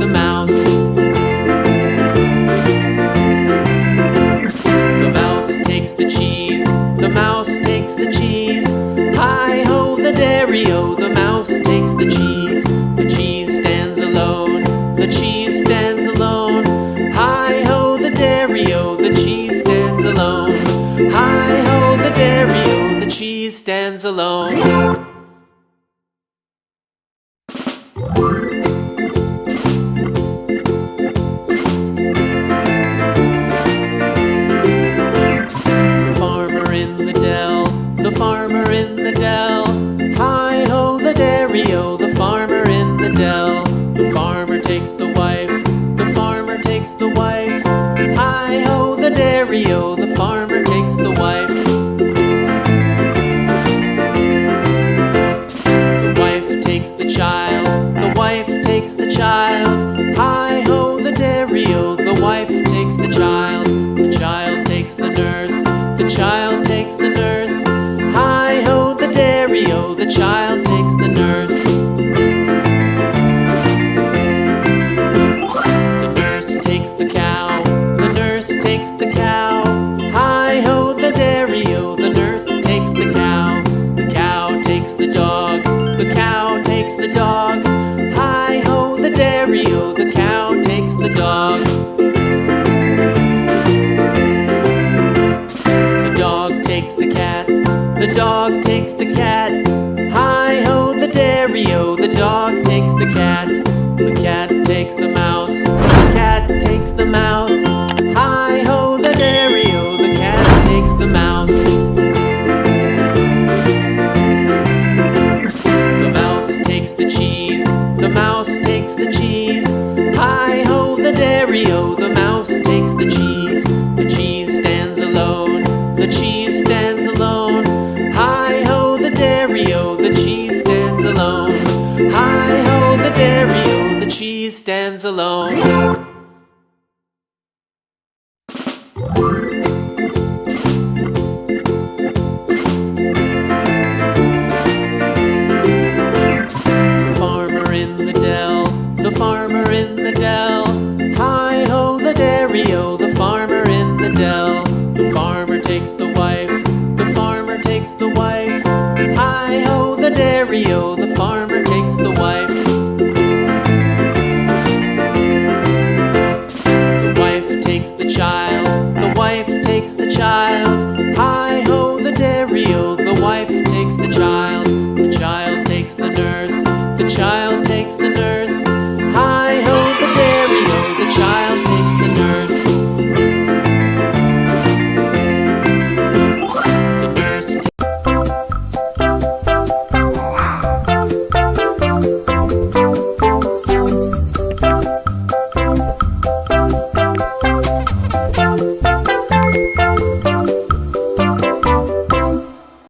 the mouse. The mouse takes the cheese, the mouse takes the cheese. Hi-ho, the dairy-o, the mouse takes the cheese. The cheese stands alone, the cheese stands alone. Hi-ho, the dairy-o, the cheese stands alone. Hi-ho, the dairy-o, the cheese stands alone. The farmer in the dell. Hi-ho, the dairy-o, the farmer in the dell. The farmer takes the wife, the farmer takes the wife. Hi-ho, the dairy-o, the farmer takes the wife. The wife takes the child, the wife takes the child. Hi-ho, the dairy-o, the wife takes the child. The child takes the nurse, the child takes the nurse. Hi-ho, the dairy-o, the child takes the nurse. The nurse takes the cow, the nurse takes the cow. Hi-ho, the dairy-o, the nurse takes the cow. The cow takes the dog, the cow takes the dog. Hi-ho, the dairy-o, the cow takes the dog. The dog takes the cat, the dog takes the cat. Hi-ho, the dairy-o, the dog takes the cat. The cat takes the mouse, the cat takes the mouse. Hi-ho, the dairy-o, the cat takes the mouse. The mouse takes the cheese, the mouse takes the cheese. Hi-ho, the dairy-o, the mouse takes the cheese. The cheese stands alone, the cheese stands alone. Hi-ho, the dairy-o, the cheese stands alone. Hi-ho, the dairy-o, the cheese stands alone. The farmer in the dell, the farmer in the dell. Hi-ho, the dairy-o, the farmer in the dell. The farmer takes the wife, the farmer takes the wife. Hi-ho, the dairy-o,